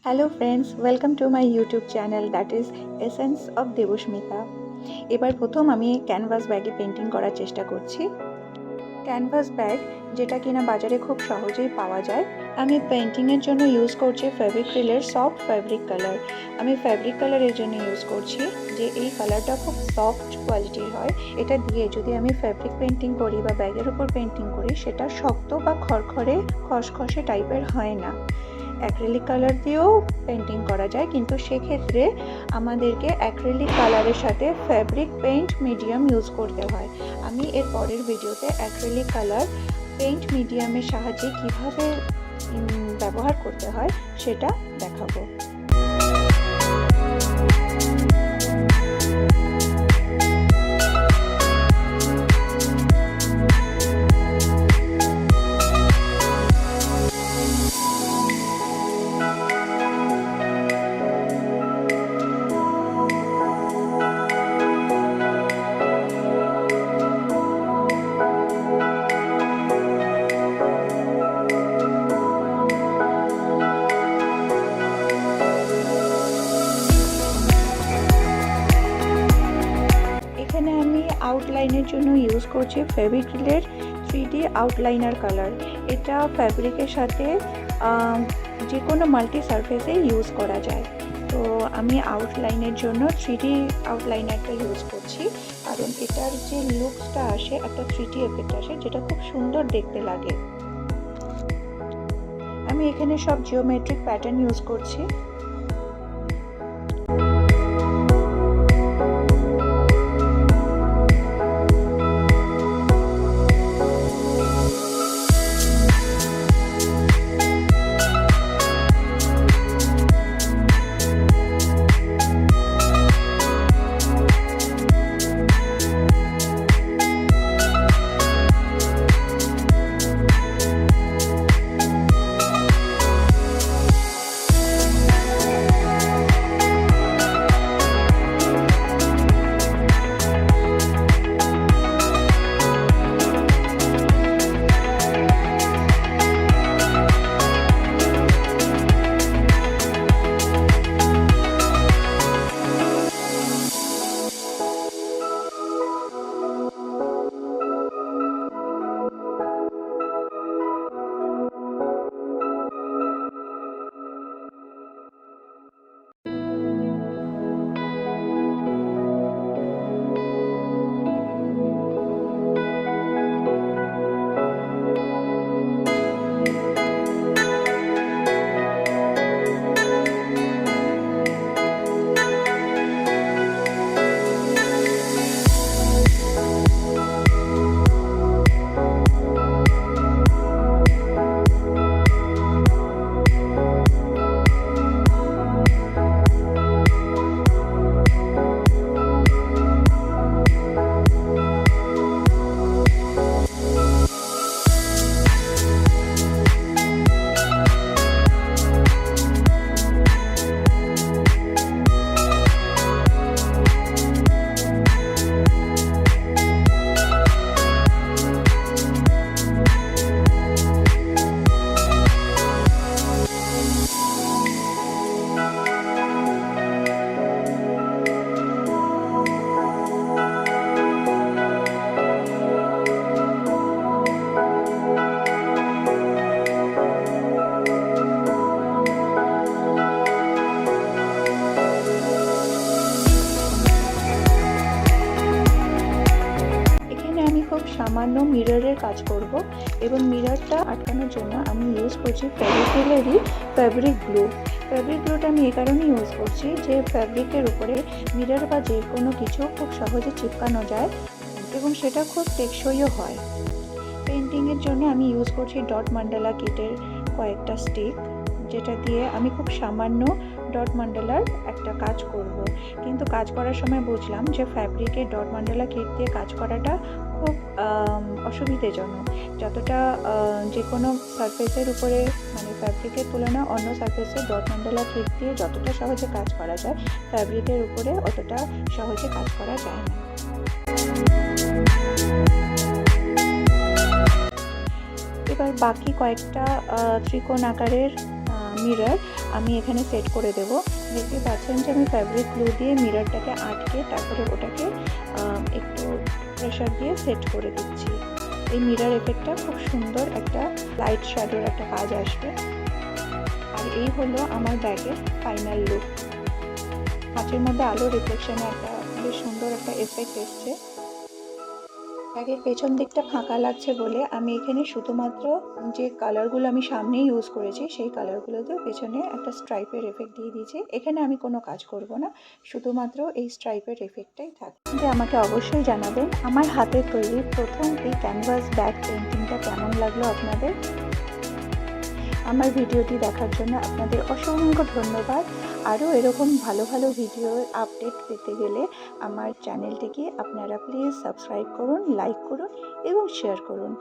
Hello friends, welcome to my YouTube channel that is essence of Debasmita. এবার প্রথম আমি canvas ব্যাগে পেন্টিং করার চেষ্টা করছি। ক্যানভাস ব্যাগ যেটা কিনা বাজারে খুব সহজেই পাওয়া যায়। আমি পেন্টিংয়ের জন্য ইউজ করছি ফেভিক্রিলের সফট ফ্যাব্রিক কালার। আমি ফ্যাব্রিক কালারের জন্য ইউজ করছি যে এই কালারটা খুব সফট কোয়ালিটির হয়। এটা দিয়ে যদি আমি ফ্যাব্রিক পেন্টিং করি বা ব্যাগের উপর পেন্টিং করি সেটা শক্ত বা খড়খড়ে খসখসে টাইপের হয় না। অ্যাক্রিলিক কালার দিয়েও পেন্টিং করা যায়, কিন্তু সেক্ষেত্রে আমাদেরকে অ্যাক্রিলিক কালারের সাথে ফ্যাব্রিক পেইন্ট মিডিয়াম ইউজ করতে হয়। আমি এর পরের ভিডিওতে অ্যাক্রিলিক কালার পেইন্ট মিডিয়ামের সাহায্যে কিভাবে ব্যবহার করতে হয় সেটা দেখাবো। এখানে আমি আউটলাইনের জন্য ইউজ করছি ফেভিক্রিলের 3D আউটলাইনার কালার। এটা ফ্যাব্রিকের সাথে যে কোনো মাল্টি সারফেসে ইউজ করা যায়। তো আমি আউটলাইনের জন্য 3D আউটলাইনারটা ইউজ করছি, কারণ এটার যে লুকসটা আসে, একটা 3D এফেক্ট আসে যেটা খুব সুন্দর দেখতে লাগে। আমি এখানে সব জিওমেট্রিক প্যাটার্ন ইউজ করছি। খুব সামান্য মিররের কাজ করব, এবং মিররটা আটকানোর জন্য আমি ইউজ করছি ফেভিক্রিলেরই ফ্যাব্রিক গ্লু। ফ্যাব্রিক গ্লুটা আমি এই কারণে ইউজ করছি যে ফ্যাব্রিকের উপরে মিরর বা যে কোনো কিছু খুব সহজে চিপকানো যায় এবং সেটা খুব টেকসইও হয়। পেন্টিংয়ের জন্য আমি ইউজ করছি ডট মান্ডালা কিটের কয়েকটা স্টিক, যেটা দিয়ে আমি খুব সামান্য ডট মান্ডালার একটা কাজ করব। কিন্তু কাজ করার সময় বুঝলাম যে ফ্যাব্রিকে ডট মান্ডালা কিট দিয়ে কাজ করাটা খুব অসুবিধাজনক। যতটা যে কোনো সারফেসের উপরে, মানে ফ্যাব্রিকের তুলনা অন্য সারফেসে ডট মান্ডালা কিট দিয়ে যতটা সহজে কাজ করা যায়, ফ্যাব্রিকের উপরে অতটা সহজে কাজ করা যায় না। এবার বাকি কয়েকটা ত্রিকোণ আকারের মিরর আমি এখানে সেট করে দেব। দেখতে পাচ্ছেন যে আমি ফ্যাব্রিক গ্লু দিয়ে মিররটাকে আটকে তারপরে ওটাকে একটু প্রেশার দিয়ে সেট করে দিচ্ছি। এই মিরর এফেক্টটা খুব সুন্দর একটা লাইট শ্যাডোর একটা কাজ আসবে। আর এই হলো আমার ব্যাগের ফাইনাল লুক। কাঁচের মধ্যে আলোর রিফ্লেকশনে একটা বেশ সুন্দর একটা এফেক্ট এসছে। ব্যাগের পেছন দিকটা ফাঁকা লাগছে বলে আমি এখানে শুধুমাত্র যে কালারগুলো আমি সামনে ইউজ করেছি সেই কালারগুলোতে পেছনে একটা স্ট্রাইপের এফেক্ট দিয়ে দিয়েছি। এখানে আমি কোনো কাজ করব না, শুধুমাত্র এই স্ট্রাইপের এফেক্টটাই থাকবে। আমাকে অবশ্যই জানাবেন আমার হাতে তৈরি প্রথম এই ক্যানভাস ব্যাগ পেন্টিংটা কেমন লাগলো আপনাদের। আমার ভিডিওটি দেখার জন্য আপনাদের অসংখ্য ধন্যবাদ। আরও এরকম ভালো ভালো ভিডিওর আপডেট পেতে গেলে আমার চ্যানেলটিকে আপনারা প্লিজ সাবস্ক্রাইব করুন, লাইক করুন এবং শেয়ার করুন।